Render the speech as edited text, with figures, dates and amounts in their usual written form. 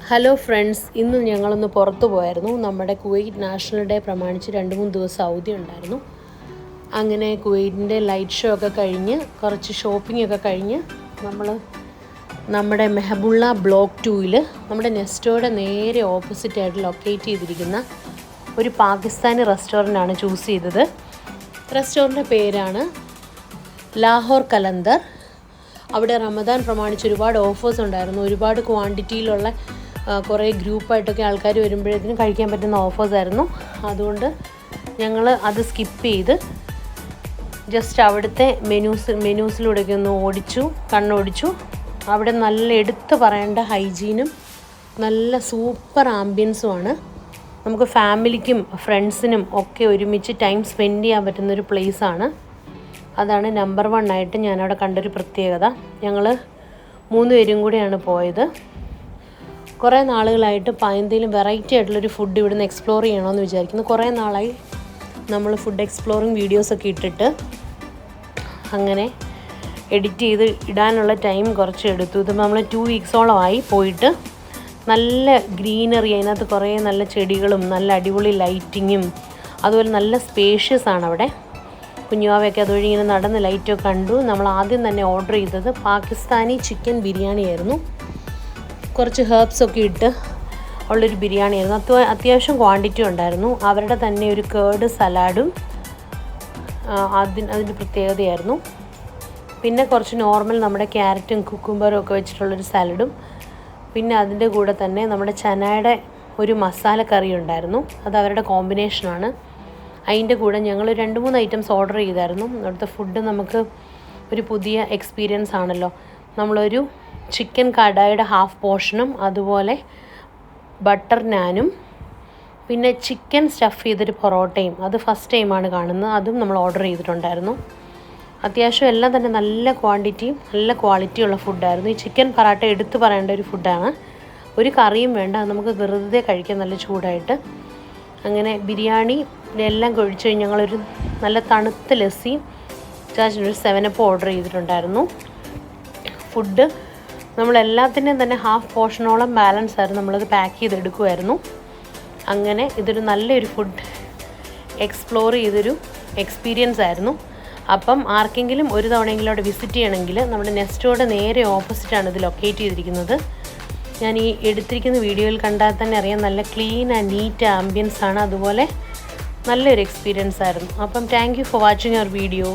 Hello friends, ഇന്ന് ഞങ്ങളൊന്ന് പുറത്തു പോയായിരുന്നു. നമ്മുടെ കുവൈറ്റ് നാഷണൽ ഡേ പ്രമാണിച്ച് 2-3 ദിവസം അവധി ഉണ്ടായിരുന്നു. അങ്ങനെ കുവൈറ്റിൻ്റെ ലൈറ്റ് ഷോ ഒക്കെ കഴിഞ്ഞ് കുറച്ച് ഷോപ്പിംഗ് ഒക്കെ കഴിഞ്ഞ് നമ്മൾ നമ്മുടെ മെഹബുള്ള ബ്ലോക്ക് 2-ൽ നമ്മുടെ നെസ്റ്റോയുടെ നേരെ ഓപ്പോസിറ്റായിട്ട് ലൊക്കേറ്റ് ചെയ്തിരിക്കുന്ന ഒരു പാകിസ്ഥാനി റെസ്റ്റോറൻ്റാണ് ചൂസ് ചെയ്തത്. റെസ്റ്റോറൻറ്റിൻ്റെ പേരാണ് ലാഹോർ കലന്തർ. അവിടെ റമദാൻ പ്രമാണിച്ച് ഒരുപാട് ഓഫേഴ്സ് ഉണ്ടായിരുന്നു. ഒരുപാട് ക്വാണ്ടിറ്റിയിലുള്ള കുറേ ഗ്രൂപ്പായിട്ടൊക്കെ ആൾക്കാർ വരുമ്പോഴത്തേനും കഴിക്കാൻ പറ്റുന്ന ഓഫേഴ്സായിരുന്നു. അതുകൊണ്ട് ഞങ്ങൾ അത് സ്കിപ്പ് ചെയ്ത് ജസ്റ്റ് അവിടുത്തെ മെനൂസിലൂടെയൊക്കെ ഒന്ന് കണ്ണോടിച്ചു. അവിടെ നല്ല എടുത്ത് പറയേണ്ട ഹൈജീനും നല്ല സൂപ്പർ ആംബിയൻസുമാണ്. നമുക്ക് ഫാമിലിക്കും ഫ്രണ്ട്സിനും ഒക്കെ ഒരുമിച്ച് ടൈം സ്പെൻഡ് ചെയ്യാൻ പറ്റുന്നൊരു പ്ലേസാണ്. അതാണ് നമ്പർ 1 ആയിട്ട് ഞാനവിടെ കണ്ടൊരു പ്രത്യേകത. ഞങ്ങൾ 3 പേരും കൂടിയാണ് പോയത്. കുറേ നാളുകളായിട്ട് എന്തെങ്കിലും വെറൈറ്റി ആയിട്ടുള്ളൊരു ഫുഡ് ഇവിടുന്ന് എക്സ്പ്ലോർ ചെയ്യണമെന്ന് വിചാരിക്കുന്നു. കുറേ നാളായി നമ്മൾ ഫുഡ് എക്സ്പ്ലോറിങ് വീഡിയോസൊക്കെ ഇട്ടിട്ട് അങ്ങനെ എഡിറ്റ് ചെയ്ത് ഇടാനുള്ള ടൈം കുറച്ച് എടുത്തു. ഇത് നമ്മൾ 2 വീക്സോളമായി പോയിട്ട്. നല്ല ഗ്രീനറി, അതിനകത്ത് കുറേ നല്ല ചെടികളും നല്ല അടിപൊളി ലൈറ്റിങ്ങും അതുപോലെ നല്ല സ്പേഷ്യസ് ആണ് അവിടെ. കുഞ്ഞുവാവയൊക്കെ അതുവഴി ഇങ്ങനെ നടന്ന് ലൈറ്റൊക്കെ കണ്ടു. നമ്മൾ ആദ്യം തന്നെ ഓർഡർ ചെയ്തത് പാകിസ്ഥാനി ചിക്കൻ ബിരിയാണി ആയിരുന്നു. കുറച്ച് ഹെർബ്സൊക്കെ ഇട്ട് ഉള്ളൊരു ബിരിയാണി ആയിരുന്നു. അത്യാവശ്യം ക്വാണ്ടിറ്റി ഉണ്ടായിരുന്നു. അവരുടെ തന്നെ ഒരു കേർഡ് സലാഡും അതിൻ്റെ പ്രത്യേകതയായിരുന്നു. പിന്നെ കുറച്ച് നോർമൽ നമ്മുടെ ക്യാരറ്റും കുക്കുംബറും ഒക്കെ വെച്ചിട്ടുള്ളൊരു സാലഡും, പിന്നെ അതിൻ്റെ കൂടെ തന്നെ നമ്മുടെ ചനായുടെ ഒരു മസാല കറി ഉണ്ടായിരുന്നു. അത് അവരുടെ കോമ്പിനേഷനാണ്. അതിൻ്റെ കൂടെ ഞങ്ങൾ 2-3 ഐറ്റംസ് ഓർഡർ ചെയ്തായിരുന്നു. അവിടുത്തെ ഫുഡ് നമുക്ക് ഒരു പുതിയ എക്സ്പീരിയൻസ് ആണല്ലോ. നമ്മളൊരു ചിക്കൻ കടായുടെ ഹാഫ് പോർഷനും അതുപോലെ ബട്ടർ നാനും പിന്നെ ചിക്കൻ സ്റ്റഫ് ചെയ്തൊരു പൊറോട്ടയും, അത് ഫസ്റ്റ് ടൈമാണ് കാണുന്നത്. അതും നമ്മൾ ഓർഡർ ചെയ്തിട്ടുണ്ടായിരുന്നു. അത്യാവശ്യം എല്ലാം തന്നെ നല്ല ക്വാണ്ടിറ്റിയും നല്ല ക്വാളിറ്റിയുള്ള ഫുഡായിരുന്നു. ഈ ചിക്കൻ പൊറോട്ട എടുത്തു പറയേണ്ട ഒരു ഫുഡാണ്. ഒരു കറിയും വേണ്ട, അത് നമുക്ക് വെറുതെ കഴിക്കാം നല്ല ചൂടായിട്ട്. അങ്ങനെ ബിരിയാണി എല്ലാം കഴിച്ച് കഴിഞ്ഞ് ഞങ്ങളൊരു നല്ല തണുത്ത ലസ്സിയും ഒരു 7-up ഓർഡർ ചെയ്തിട്ടുണ്ടായിരുന്നു. ഫുഡ് നമ്മളെല്ലാത്തിൻ്റെയും തന്നെ ഹാഫ് പോർഷനോളം ബാലൻസ് ആയിരുന്നു. നമ്മളത് പാക്ക് ചെയ്തെടുക്കുമായിരുന്നു. അങ്ങനെ ഇതൊരു നല്ലൊരു ഫുഡ് എക്സ്പ്ലോർ ചെയ്തൊരു എക്സ്പീരിയൻസ് ആയിരുന്നു. അപ്പം ആർക്കെങ്കിലും ഒരു തവണയെങ്കിലും അവിടെ വിസിറ്റ് ചെയ്യണമെങ്കിൽ നമ്മുടെ നെസ്റ്റോയുടെ നേരെ ഓപ്പോസിറ്റാണ് ഇത് ലൊക്കേറ്റ് ചെയ്തിരിക്കുന്നത്. ഞാൻ ഈ എടുത്തിരിക്കുന്ന വീഡിയോയിൽ കണ്ടാൽ തന്നെ അറിയാം, നല്ല ക്ലീൻ ആൻഡ് നീറ്റ് ആംബിയൻസ് ആണ്. അതുപോലെ നല്ലൊരു എക്സ്പീരിയൻസ് ആയിരുന്നു. അപ്പം thank you for watching our video.